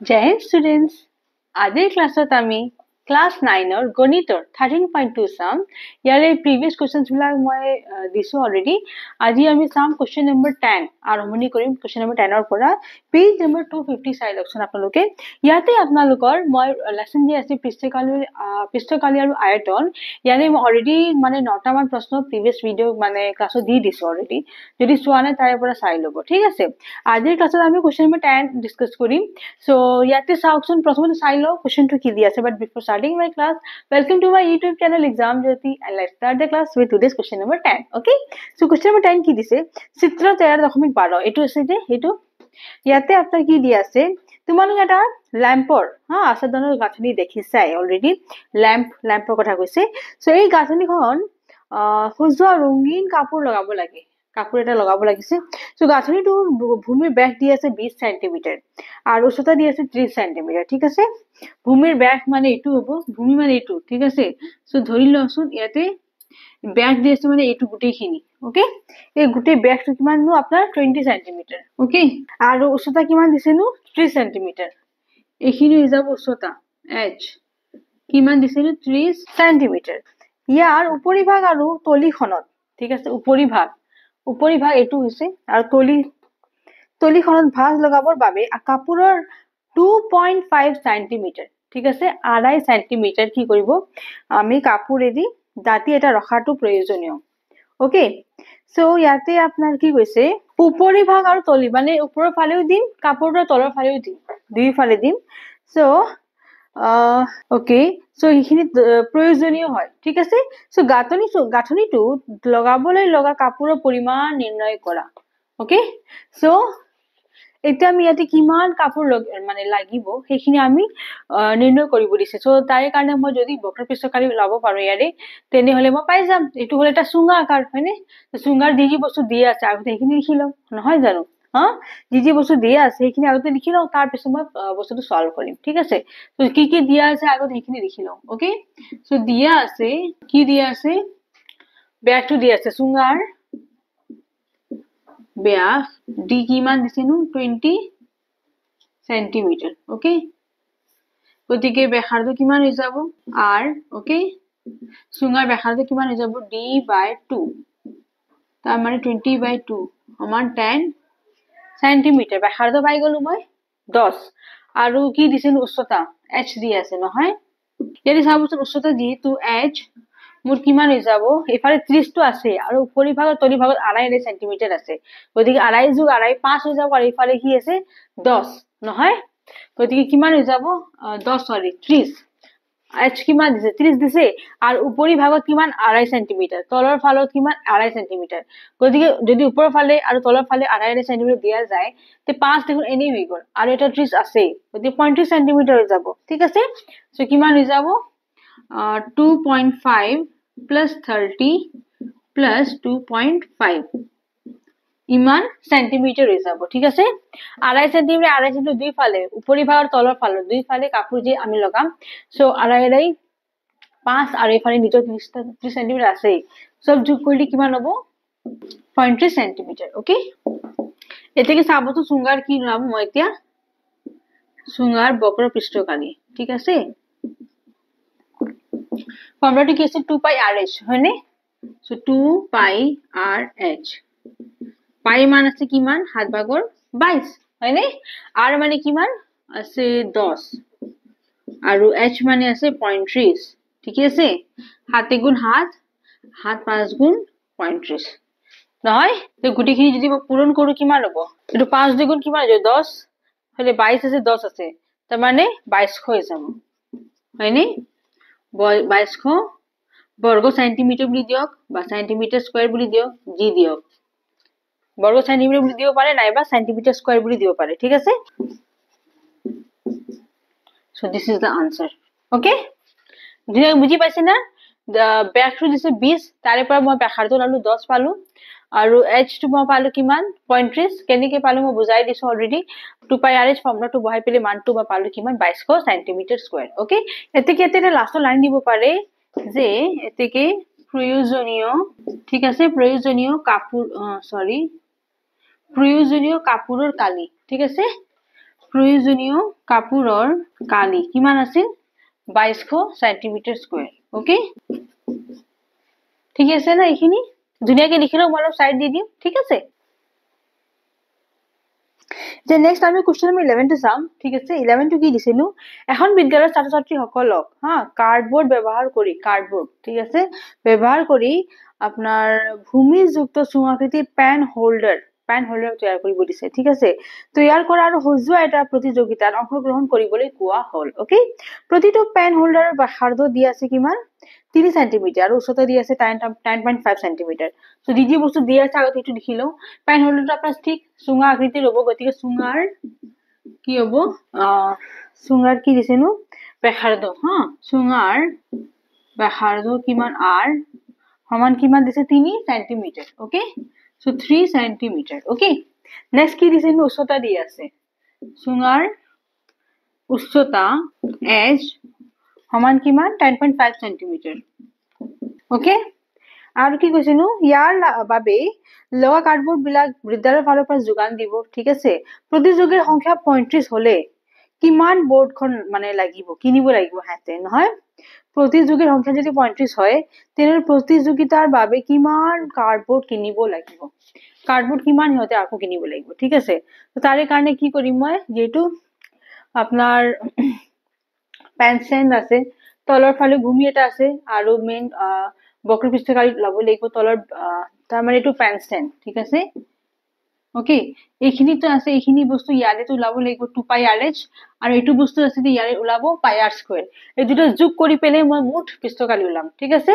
জয় Hind students, আজিৰ ক্লাছত আমি ক্লাছ 9ৰ গণিতৰ 13.2 চাম। ইয়াৰে প্ৰিভিয়াছ কোৱেশ্চনছ বিলাক মই দিছো অলৰেডি। আজি আমি চাম কোৱেশ্চন নম্বৰ 10 আৰম্ভণি কৰিম কোৱেশ্চন নম্বৰ 10ৰ পৰা। পেজ নম্বৰ 250 চাই লওকচোন আপোনালোকে। ইয়াতে আপোনালোকৰ মই লেসন দি আছে পৃষ্ঠকালি আৰু আয়তন। ইয়াৰে মই অলৰেডি মানে 9টা মান প্ৰশ্ন প্ৰিভিয়াছ ভিডিঅ মানে ক্লাছত দি দিছো অলৰেডি। যদি চোৱা নাই তাৰে পৰা চাই ল'ব, ঠিক আছে। আজিৰ ক্লাছত আমি কোৱেশ্চন নম্বৰ 10 ডিসকাস কৰিম। So, ইয়াতে চাওকচোন প্ৰথমতে চাই লও কোৱেশ্চনটো কি দি আছে, but before starting my class, welcome to my YouTube channel Exam Jyoti and let's start the class with today's question number 10. Okay? So, question number 10 কি দিছে? চিত্ৰ 13.12 এটো আছে যে এটো ইয়াতে আপোনাৰ কি দি আছে? তোমালোক এটা ল্যাম্পৰ আসাধনৰ গাঁথনি দেখিছাই অলৰেডি। ল্যাম্পৰ কথা কৈছে। সো এই গাঁথনিখন সজোৱা ৰঙীন কাপোৰ লগাব লাগে। কাপোৰ এটা লগাব লাগিছে। সো গাঁথনিটো ভূমিৰ ব্যাস দি আছে 20 সেন্টিমিটাৰ আৰু উচ্চতা দি আছে 30 সেন্টিমিটাৰ, ঠিক আছে। ভূমিৰ ব্যাস মানে এইটো হ'ব, ভূমি মানে এইটো, ঠিক আছে। সো ধৰি লওঁচোন ইয়াতে ব্যাস দি আছে মানে এইটো গোটেইখিনি, ওকে। এই গোটেই ব্যাসটো কিমাননো আপোনাৰ 20 সেন্টিমিটাৰ, ওকে। আৰু উচ্চতা কিমান দিছেনো 30 সেন্টিমিটাৰ। এইখিনি হৈ যাব উচ্চতা h, কিমান দিছেনো 30 সেন্টিমিটাৰ। ইয়াৰ উপৰিভাগ আৰু তলিখনত, ঠিক আছে, উপৰিভাগ এইটো হৈছে আৰু তলিখনত ভাঁজ লগাবৰ বাবে কাপোৰৰ 2.5 সেন্টিমিটাৰ, ঠিক আছে, 2.5 সেন্টিমিটাৰ কি কৰিব আমি কাপোৰেদি দাঁতি এটা ৰখাটো প্ৰয়োজনীয়, ওকে। সো ইয়াতে আপোনাৰ কি কৈছে উপৰিভাগ আৰু তলি মানে ওপৰৰ ফালেও দিম কাপোৰৰ তলৰ ফালেও দিম, দুই ফালে দিম। সো ওকে, সো এইখিনি প্ৰয়োজনীয় হয়, ঠিক আছে। সো গাঁথনিটো লগাবলৈ লগা কাপোৰৰ পৰিমাণ নিৰ্ণয় কৰা, ওকে। সো এতিয়া আমি ইয়াতে কিমান কাপোৰ মানে লাগিব সেইখিনি আমি নিৰ্ণয় কৰিব দিছে। সো তাৰে কাৰণে মই যদি বক্ৰ পৃষ্ঠকালি ওলাব পাৰো ইয়াৰে তেনেহলে মই পাই যাম এইটো হল এটা চুঙা আকাৰ, হয়নে। চুঙাৰ যি বস্তু দিয়ে আছে আগতে সেইখিনি লিখি লওঁ, নহয় জানো। যি বস্তু দিয়ে আছে সেইখিনি আগতে লিখি লওঁ, তাৰ পিছত মই বস্তুটো সলভ কৰিম, ঠিক আছে। তো কি দিয়া আছে আগতে সেইখিনি লিখি লওঁ, ওকে। সো দিয়া আছে কি দিয়া আছে, ব্যাসটো দিয়া আছে চুঙাৰ ব্যাস ডি কিমান দিছেনো 20 সেন্টিমিটাৰ, ওকে। গতিকে ব্যাসাৰ্ধ কিমান হৈ যাব r, ওকে। চুঙাৰ ব্যাসাৰ্ধ কিমান হৈ যাব d/2, তাৰ মানে 20/2 সমান 10 সেন্টিমিটাৰ। ব্যাসাৰ্ধ পাই গলো মই 10 আৰু কি দিছিল উচ্চতা h দি আছে, নহয়। ইয়াতে চাবচোন উচ্চতা যিহেতু h মোৰ কিমান হৈ যাব, এফালে 30 টো আছে আৰু উপৰিভাগ আৰু তলিভাগত 2.5 সেন্টিমিটাৰ আছে, গতিকে 2.5 যোগ 2.5 5 হৈ যাব আৰু ইফালে কি আছে 10, নহয়। গতিকে কিমান হৈ যাব 30 h কিমান দিছে 30 দিছে আৰু উপৰিভাগত কিমান 2.5 সেন্টিমিটাৰ, তলৰ ফালত কিমান 2.5 সেন্টিমিটাৰ। গতিকে যদি ওপৰৰ ফালে আৰু তলৰ ফালে 2.5 সেন্টিমিটাৰ দিয়া যায় তে 5 দেখোন এনেই হৈ গ'ল আৰু এটা 30 আছে, গতিকে 35 সেন্টিমিটাৰ হৈ যাব, ঠিক আছে। সো কিমান হৈ যাব 2.5 plus 30 plus 2.5 ইমান সেন্টিমিটাৰ হৈ যাব, ঠিক আছে। 2.5 সেন্টিমিটাৰ দুই ফালে উপৰিভাগ আৰু তলৰ ফালে দুই ফালে কাপোৰ যে আমি লগাম। সো 2.5 5 আৰু ইফালে নিটো 30 সেন্টিমিটাৰ আছে, সব যোগ কৰিলে কিমান হ'ব 35 সেন্টিমিটাৰ, ওকে। এটাকে চাবতো চুঙাৰ কি নাম মই এতিয়া চুঙাৰ বক্ৰ পৃষ্ঠকালি, ঠিক আছে। ফর্মুলাটি কি আছে 2 পাই rh, হয়নে। সো 2 পাই rh, পাই মান আছে কিমান 7/22, হয়নে। r মানে কিমান আছে 10 আৰু h মানে আছে 35, ঠিক আছে। 7 গুণ 7 7 5 গুণ 35, নহয়। তো গুটিখিনি যদি পূৰণ কৰো কিমান হ'ব, এটো 5 দ্বিগুণ কিমান হৈ যাব 10, হলে 22 আছে 10 আছে, তাৰ মানে 2200 হৈ যাব, হয়নে। 2200 বর্গ সেন্টিমিটার বুলি দিয়ক বা সেন্টিমিটার স্কয়ার বুলি দিয়ক, জি দিয়ক। বর্গ সেন্টিমিটার বুলি দিব পারে নাইবা সেন্টিমিটার স্কয়ার বুলি দিব পারে, ঠিক আছে। So this is the answer, okay. বুঝি পাইছে না। ব্যাসটো দিছে 20, তাৰে পৰা মই ব্যাসাৰ্ধ ললো 10 পালো আৰু h টো মই পালো কিমান 35, কেনেকে পালো মই বুজাই দিছো অলৰেডি। 2 পাই rh ফৰ্মুলাটো বহাই পেলে মানটো মই পালো কিমান 2200 সেন্টিমিটাৰ স্কয়াৰ, ওকে। এতেকে এটা লাষ্টৰ লাইন দিব পাৰে যে এতেকে প্ৰয়োজনীয়, ঠিক আছে, প্ৰয়োজনীয় কাপোৰ প্ৰয়োজনীয় কাপোৰৰ কালি, ঠিক আছে। প্ৰয়োজনীয় কাপোৰৰ কালি কিমান আছিল 2200 সেন্টিমিটাৰ স্কয়াৰ ওকে ঠিক আছে না এইখিনি ধুনিয়াকে লিখিলো মই অলপ সাইড দি দিম ঠিক আছে যে নেক্সট আমি কোশ্চেন নম্বৰ 11 টো চাম ঠিক আছে 11 টো কি দিছিলো এখন বিদ্যালয়ৰ ছাত্ৰ-ছাত্ৰী সকলক কাৰ্ডবোৰ্ড ব্যৱহাৰ কৰি কাৰ্ডবোৰ্ড ঠিক আছে ব্যৱহাৰ কৰি আপোনাৰ ভূমিযুক্ত সুঙাকৃতি পেন হোল্ডাৰ তৈয়াৰ কৰিব দিছে ঠিক আছে তৈয়াৰ কৰা আৰু সজোৱা এটা প্ৰতিযোগিতাত অংশগ্ৰহণ কৰিবলৈ কোৱা হল ওকে প্ৰতিটো পেন হোল্ডাৰৰ ব্যাসাৰ্ধ দি আছে কিমান 3 সেন্টিমিটাৰ আৰু উচ্চতা দি আছে 9.5 সেন্টিমিটাৰ সো যি বস্তু দি আছে আগতে এটো লিখিলো পেন হোল্ডাৰটো আপোনাৰ ঠিক সুঙা আকৃতিৰ হ'ব গতিকে সুঙাৰ কি হ'ব সুঙাৰ কি দিছেনো ব্যাসাৰ্ধ সুঙাৰ ব্যাসাৰ্ধ কিমান r সমান কিমান দিছে 3 centimetre okay so 3 centimetre okay next কি দিছেনো উচ্চতা দি আছে সুঙাৰ উচ্চতা h সমান কিমান 10.5 সেন্টিমিটাৰ ওকে আৰু কি কৈছেনো ইয়াৰ বাবে লোৱা কাৰ্ডবোৰ্ড বিলাক বিদ্যালয়ৰ ফালৰ পৰা যোগান দিব ঠিক আছে প্ৰতিযোগীৰ সংখ্যা 35 হলে কিমান বোৰ্ডখন মানে লাগিব কিনিব লাগিব হাতে নহয় প্ৰতিযোগীৰ সংখ্যা যদি 35 হয় তেনে প্ৰতিযোগিতাৰ বাবে কিমান কাৰ্ডবোৰ্ড কিনিব লাগিব কাৰ্ডবোৰ্ড কিমান হতে আকৌ কিনিব লাগিব ঠিক আছে তো তাৰে কাৰণে কি কৰিম মই যেটো আপোনাৰ পেন্সেল আছে তলৰ ফালে ভূমি এটা আছে আৰু মেইন বক্ৰপৃষ্ঠকালি লব লাগিব তলৰ তাৰ মানে এটো পেন্সেল ঠিক আছে ওকে এইখিনি তো আছে এইখিনি বস্তু ইয়ালে তো লাভ লাগিব 2 π rh আৰু এটো বস্তু আছে যে ইয়ালে ওলাব π r স্কয়াৰ এই দুটো যোগ কৰি পেলে মই মুঠ পৃষ্ঠকালি ওলাম ঠিক আছে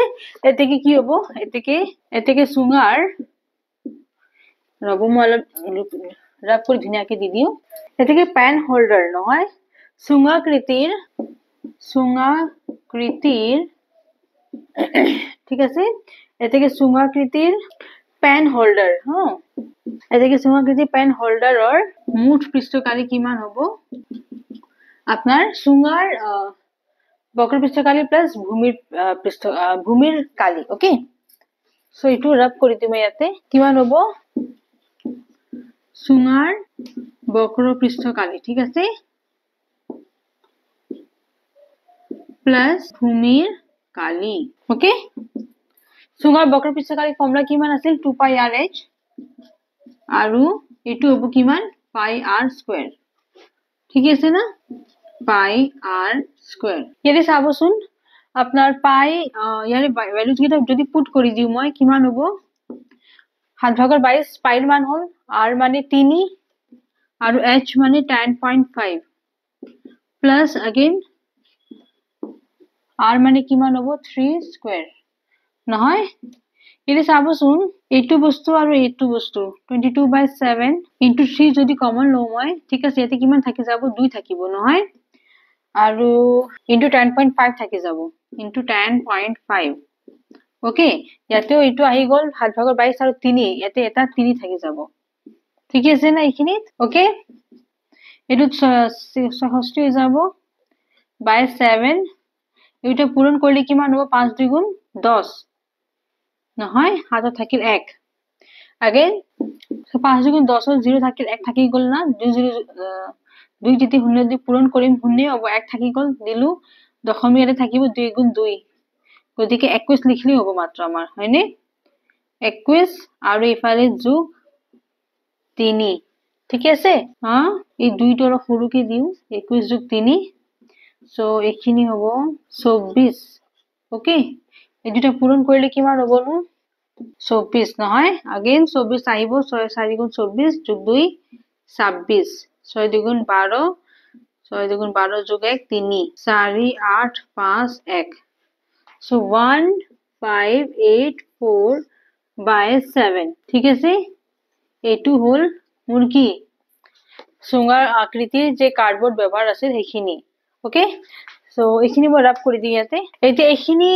এতেকে কি হ'ব এতেকে সুঙাৰ ৰব মই ৰাপ কৰি ধুনিয়াকে দি দিও এতেকে পেন হোল্ডাৰ নহয় সুঙাকৃতিৰ ঠিক আছে এতেকে সুঙাকৃতিৰ পেন হোল্ডাৰ এতেকে সুঙাকৃতিৰ পেন হোল্ডাৰৰ মুঠ পৃষ্ঠকালি কিমান হ'ব আপোনাৰ সুঙাৰ বক্ৰপৃষ্ঠকালি প্লাস ভূমিৰ কালি ওকে সো এটো ৰাপ কৰি দিম ইয়াতে কিমান হ'ব সুঙাৰ বক্ৰপৃষ্ঠকালি ঠিক আছে প্লাস ভূমিৰ কালি ওকে সুঙাৰ বক্ৰপৃষ্ঠকালি ফৰ্মুলা কিমান আছিল 2 π rh আৰু এটো হ'ব কিমান π r স্কয়াৰ ঠিক আছে না π r স্কয়াৰ ইয়াতে চাবচোন আপোনাৰ পাই ইয়াৰে ভ্যালুজ কিটা যদি পুট কৰি দিও মই কিমান হ'ব 7/22 পাইৰ মান হল r মানে 3 আৰু h মানে 10.5 প্লাস अगेन r মানে কিমান হ'ব 3 স্কয়াৰ নহয় এটা চাবচোন এইটো বস্তু আৰু এইটো বস্তু 22/7 * 3 যদি কমন লও মই ঠিক আছে এতে কিমান থাকি যাব 2 থাকিব নহয় আৰু * 10.5 থাকি যাব * 10.5 ওকে ইয়াতেও এইটো আহি গল 7/22 আৰু 3 ইয়াতে এটা 3 থাকি যাব ঠিক আছে না এইখিনি ওকে এটো 66 হৈ যাব by 7 এটা পূৰণ কৰিলে কিমান হ'ব 5 2 গুণ 10 নহয় হাতত থাকিল 1 अगेन 5 গুণ 10 ৰ 0 থাকিল 1 থাকি গল না 2 যদি 0 দি পূৰণ কৰিম 0 হ'ব 1 থাকি গল দিলু দশমিক এটা থাকিব 2 গুণ 2 গতিকে 21 লিখলি হ'ব মাত্ৰ আমাৰ হয়নে 21 আৰু ইফালে যোগ 3 ঠিক আছে এই দুইটোৰ সৰুকে দিও 21 যোগ 3 সো এখিনি হ'ব 24 ওকে এই দুটা পূৰণ কৰিলে কিমান হ'ব নো 24 নহয় अगेन 24 আহিব 6 4 গুণ 24 যোগ 2 26 6 2 গুণ 12 6 2 গুণ 12 যোগ 1 3 4 8 5 1 সো 1584/7 ঠিক আছে এটু হল মুরগি সুঙাৰ আকৃতিৰ যে কাৰ্ডবোৰ্ড ব্যৱহাৰ আছে সেইখিনি ওকে সো এইখিনি মই ৰাপ কৰি দিম ইয়াতে এতিয়া এইখিনি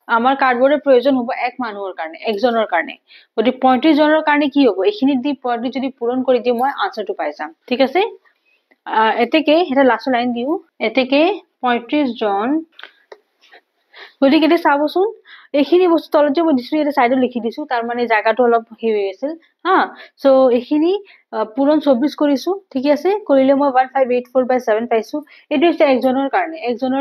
আমাৰ কাৰ্ডবোৰ্ডৰ প্ৰয়োজন হ'ব এক মানুহৰ কাৰণে একজনৰ কাৰণে যদি 35 জনৰ কাৰণে কি হ'ব এইখিনি দি 35 যদি পূৰণ কৰি দিও মই আনসাৰটো পাই যাম ঠিক আছে এতেকে এটা লাষ্ট লাইন দিও এতেকে 35 জন গতিকে এটা চাবচোন এইখিনি বস্তু তলত যে মই দিছো ইয়াতে সাইডত লিখি দিছো তাৰ মানে জায়গাটো অলপ হে হৈ আছিল হা সো এইখিনি পূৰণ 24 কৰিছো ঠিক আছে কৰিলে মই 1584/7 পাইছো এটো হৈছে একজনৰ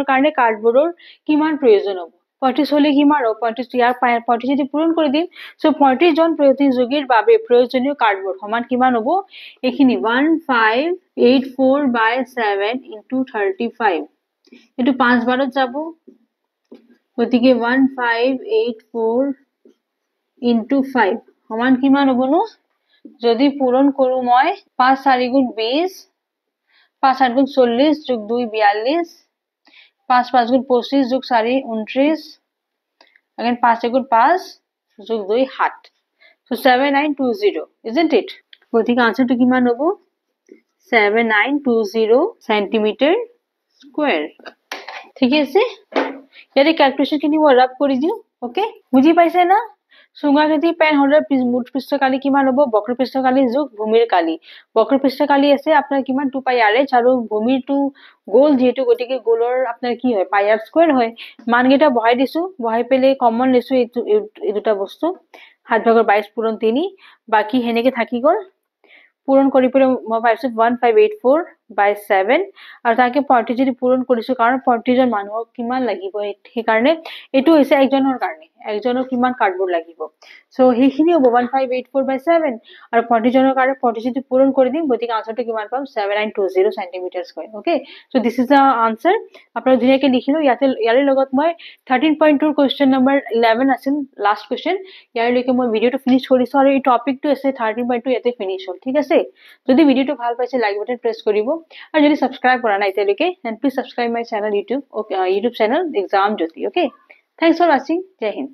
কাৰণে কাৰ্ডবৰ্ডৰ কিমান প্ৰয়োজন হ'ব 35 হলে কিমান হ'ব 35 ইয়াৰ 35 যদি পূৰণ কৰি দিম সো 35 জন প্ৰতিযোগীৰ বাবে প্ৰয়োজনীয় কাৰ্ডবৰ্ড সমান কিমান হ'ব এইখিনি 1584/7 into 35 এটো 5 বাৰত যাব গতিকে 1584 into 5 সমান কিমান হ'ব নো যদি পূৰণ কৰো মই 5 4 গুণ 20 5 8 গুণ 40 যোগ 2 42 5 5 গুণ 25 যোগ 4 29 again 5 গুণ 5 যোগ 2 7 so 7920 isn't it গতিকে আনসারটো কিমান হ'ব 7920 সেন্টিমিটার স্কয়ার ঠিক আছে ইয়াৰে ক্যালকুলেশন খিনি মই ৰাপ কৰি দিও ওকে বুজি পাইছে না সুঙাকৃতি পেন হোল্ডাৰ মুঠ পৃষ্ঠকালি কিমান হ'ব বক্ৰ পৃষ্ঠকালি যোগ ভূমিৰ কালি বক্ৰ পৃষ্ঠকালি আছে আপোনাৰ কিমান 2 পাই r h আৰু ভূমিৰটো গোল যেটো গতিকে গোলৰ আপোনাৰ কি হয় পাই r স্কয়াৰ হয় মানকেইটা বহাই দিছো বহাই পেলে কমন লৈছো এই দুটা বস্তু 7/22 পূৰণ 3 বাকি হেনেকে থাকি গল পূৰণ কৰি পেলে মই পাইছো 1584/7 আৰু তাকে 40 যদি পূৰণ কৰিছো কাৰণ 40 জন মানুহক কিমান লাগিব এই কাৰণে এটো হৈছে একজনৰ কিমান কাৰ্ডবৰ্ড লাগিব সো হেখিনি হ'ব 1584/7 আৰু 40 জনৰ কাৰণে 40 যদি পূৰণ কৰি দিম গতিকে আনসাৰটো কিমান পাম 7920 centimetre square okay so this is the answer আপোনাক ধুনিয়াকে লিখিলো ইয়াৰে লগত মই 13.2 কোৱেশ্চন নম্বৰ 11 আছিল লাষ্ট কোৱেশ্চন ইয়াৰ লৈকে মই ভিডিওটো ফিনিশ কৰিছো আৰু এই টপিকটো আছে 13.2 ইয়াতে ফিনিশ হ'ল ঠিক আছে যদি ভিডিওটো ভাল পাইছে লাইক বাটন প্ৰেছ কৰিব আৰু যদি সাবস্ক্ৰাইব কৰা নাই তেলৈকে then please subscribe my channel YouTube channel exam jyoti okay thanks for watching jai hind